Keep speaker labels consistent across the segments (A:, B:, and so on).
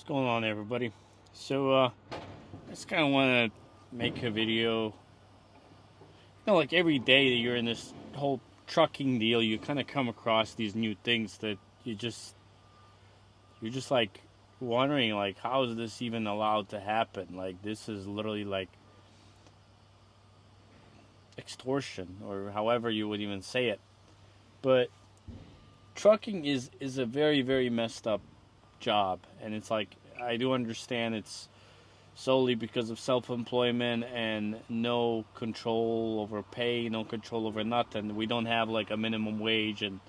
A: What's going on, everybody? I just kind of want to make a video. Like every day that you're in this whole trucking deal, you kind of come across these new things that you're just like wondering, like, how is this even allowed to happen? Like, this is literally like extortion, or however you would even say it. But trucking is a very messed up job, and it's like, I do understand it's solely because of self-employment and no control over pay, no control over nothing. We don't have like a minimum wage, and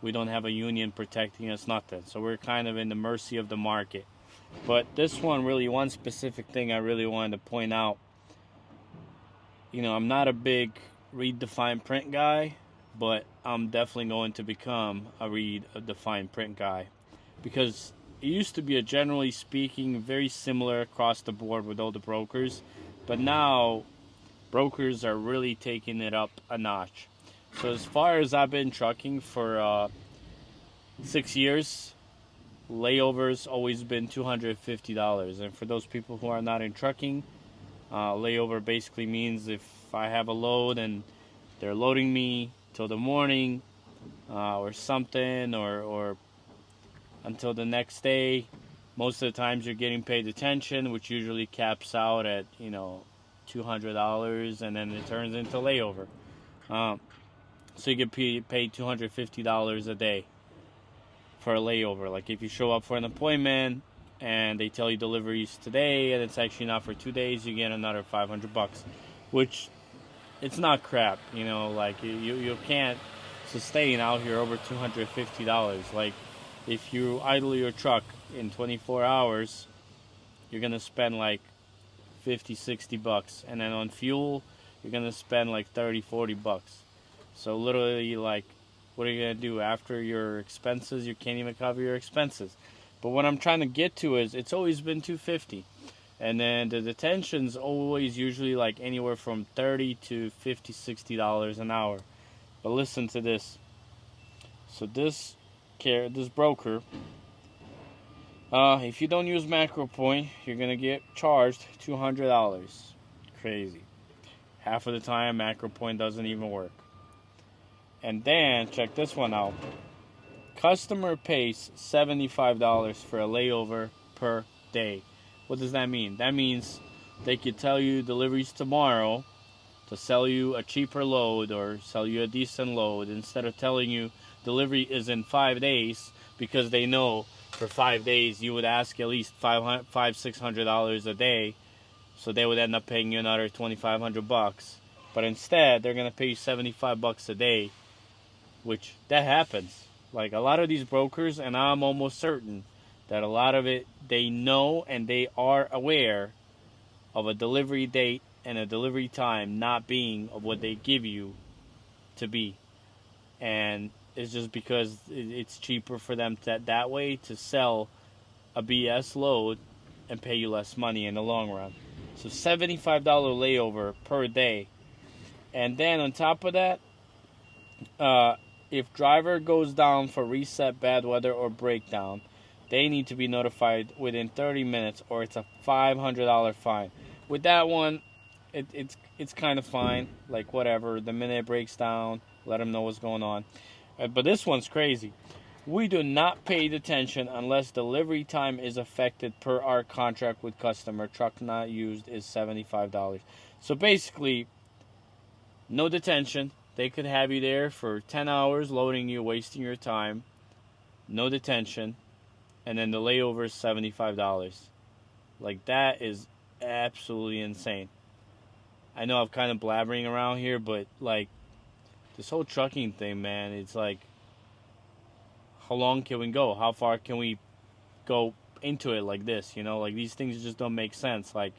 A: we don't have a union protecting us, nothing. So we're kind of in the mercy of the market. But this one specific thing I really wanted to point out. I'm not a big read the fine print guy, but I'm definitely going to become a read the fine print guy, because it used to be, generally speaking, very similar across the board with all the brokers, but now brokers are really taking it up a notch. So as far as I've been trucking for 6 years, layovers always been $250. And for those people who are not in trucking, layover basically means if I have a load and they're loading me till the morning or something, or until the next day, most of the times you're getting paid detention, which usually caps out at $200, and then it turns into layover. So you get paid $250 a day for a layover. Like if you show up for an appointment and they tell you deliveries today and it's actually not for 2 days, you get another $500, which it's not crap. Like you can't sustain out here over $250. Like if you idle your truck in 24 hours, you're gonna spend like $50-$60, and then on fuel you're gonna spend like $30-$40. So literally, like, what are you gonna do after your expenses? You can't even cover your expenses. But what I'm trying to get to is, it's always been $250, and then the detention's always usually like anywhere from $30 to $50-$60 an hour. But listen to this. So this broker, if you don't use MacroPoint, you're gonna get charged $200. Crazy. Half of the time, MacroPoint doesn't even work. And then check this one out. Customer pays $75 for a layover per day. What does that mean? That means they could tell you deliveries tomorrow to sell you a cheaper load or sell you a decent load, instead of telling you delivery is in 5 days, because they know for 5 days you would ask at least $600 a day, so they would end up paying you another $2,500. But instead, they're gonna pay you $75 a day, which that happens. Like a lot of these brokers, and I'm almost certain that a lot of it, they know and they are aware of a delivery date and a delivery time not being of what they give you to be. And it's just because it's cheaper for them that way to sell a BS load and pay you less money in the long run. So $75 layover per day. And then on top of that, if driver goes down for reset, bad weather, or breakdown, they need to be notified within 30 minutes or it's a $500 fine. With that one, it's kind of fine. Like whatever, the minute it breaks down, let them know what's going on. But this one's crazy. We do not pay detention unless delivery time is affected per our contract with customer. Truck not used is $75. So basically, no detention. They could have you there for 10 hours loading you, wasting your time. No detention. And then the layover is $75. Like, that is absolutely insane. I know I'm kind of blabbering around here, but like, this whole trucking thing, man, it's like, how long can we go? How far can we go into it like this? Like, these things just don't make sense. Like,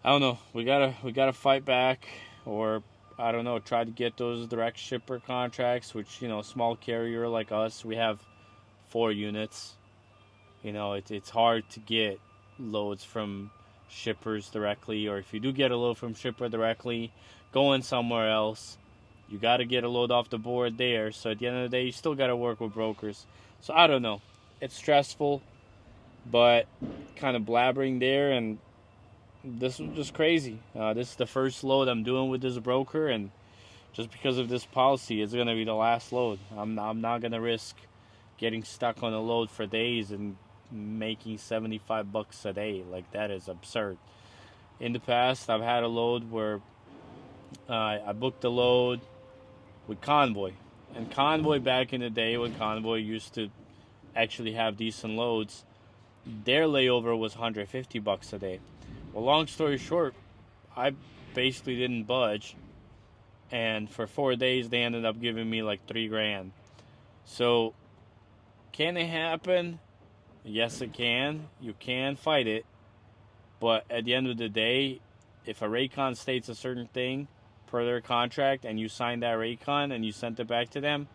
A: I don't know. We gotta fight back, or I don't know, try to get those direct shipper contracts, which, small carrier like us, we have 4 units. It's hard to get loads from shippers directly, or if you do get a load from shipper directly, going somewhere else, you got to get a load off the board there. So at the end of the day, you still got to work with brokers. So I don't know. It's stressful. but kind of blabbering there, and this was just crazy. This is the first load I'm doing with this broker, and just because of this policy, it's gonna be the last load. I'm not gonna risk getting stuck on a load for days and making $75 a day. Like, that is absurd. In the past, I've had a load where I booked a load with Convoy, and Convoy back in the day when Convoy used to actually have decent loads, their layover was $150 a day. Well, long story short, I basically didn't budge, and for 4 days they ended up giving me like $3,000. So, can it happen? Yes, it can. You can fight it, but at the end of the day, if a Raycon states a certain thing per their contract, and you sign that Raycon and you sent it back to them,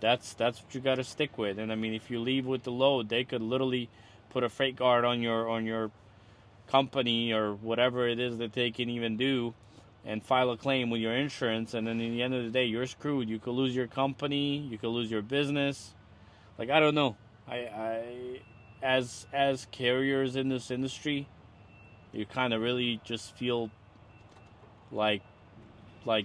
A: that's what you got to stick with. And I mean, if you leave with the load, they could literally put a freight guard on your company or whatever it is that they can even do, and file a claim with your insurance. And then in the end of the day, you're screwed. You could lose your company. You could lose your business. Like, I don't know. As carriers in this industry, you kind of really just feel like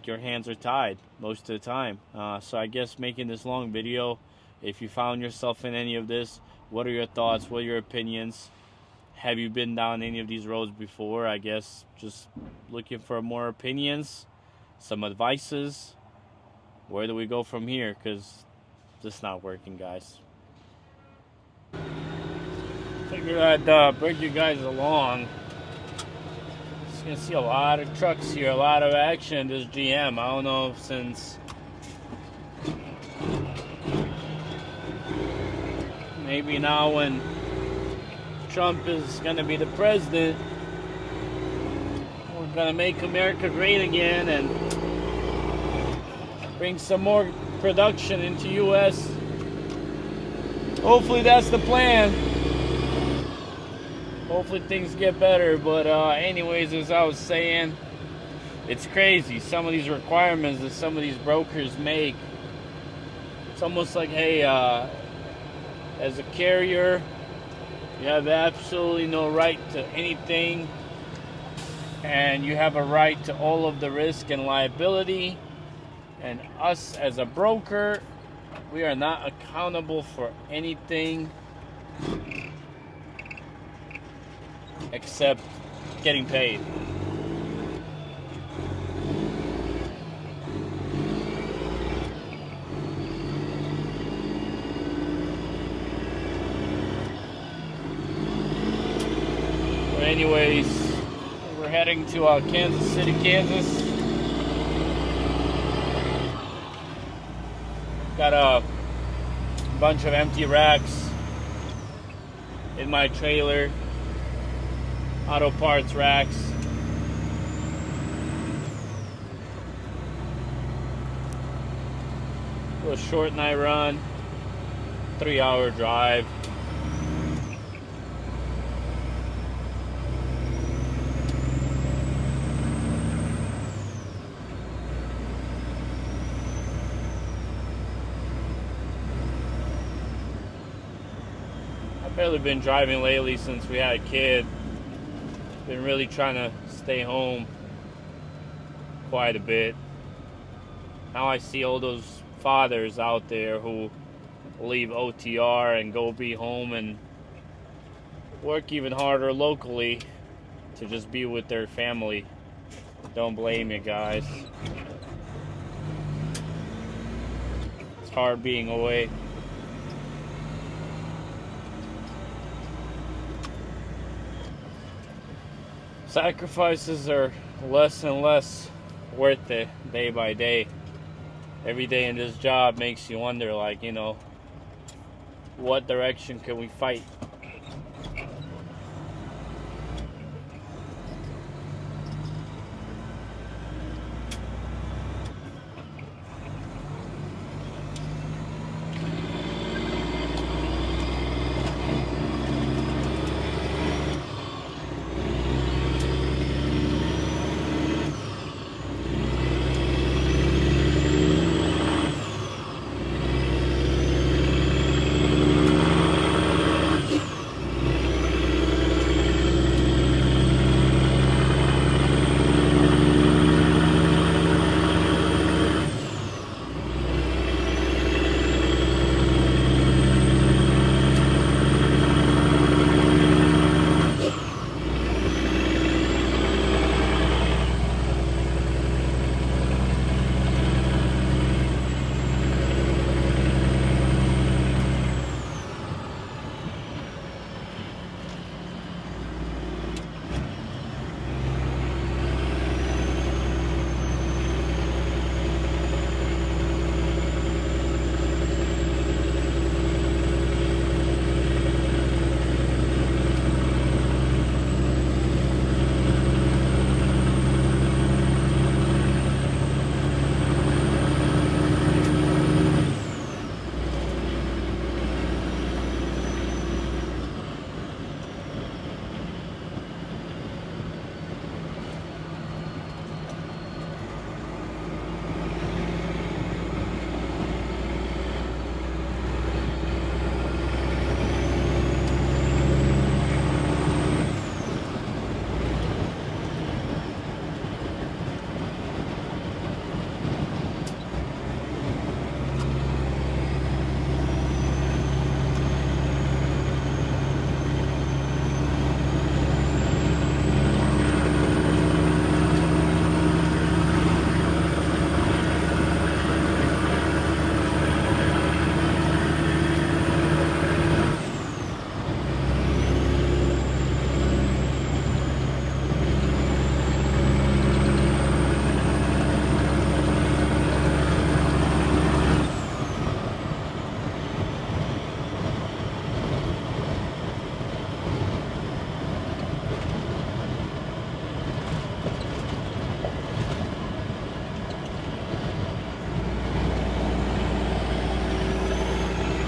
A: your hands are tied most of the time. So I guess making this long video, if you found yourself in any of this, what are your thoughts? What are your opinions? Have you been down any of these roads before? I guess just looking for more opinions, some advices. Where do we go from here? Because this is not working, guys. Figured I'd bring you guys along. Just gonna see a lot of trucks here, a lot of action. This GM, I don't know, since maybe now when Trump is gonna be the president, we're gonna make America great again and bring some more production into US. Hopefully that's the plan. Hopefully things get better. But anyways, as I was saying, it's crazy. Some of these requirements that some of these brokers make, it's almost like, hey, as a carrier, you have absolutely no right to anything, and you have a right to all of the risk and liability. And us as a broker, we are not accountable for anything except getting paid. But anyways, we're heading to Kansas City, Kansas. Got a bunch of empty racks in my trailer. Auto parts racks. A short night run, 3-hour drive. I've barely been driving lately since we had a kid. Been really trying to stay home quite a bit. Now I see all those fathers out there who leave OTR and go be home and work even harder locally to just be with their family. Don't blame you, guys. It's hard being away. Sacrifices are less and less worth it day by day. Every day in this job makes you wonder, like, you know, what direction can we fight?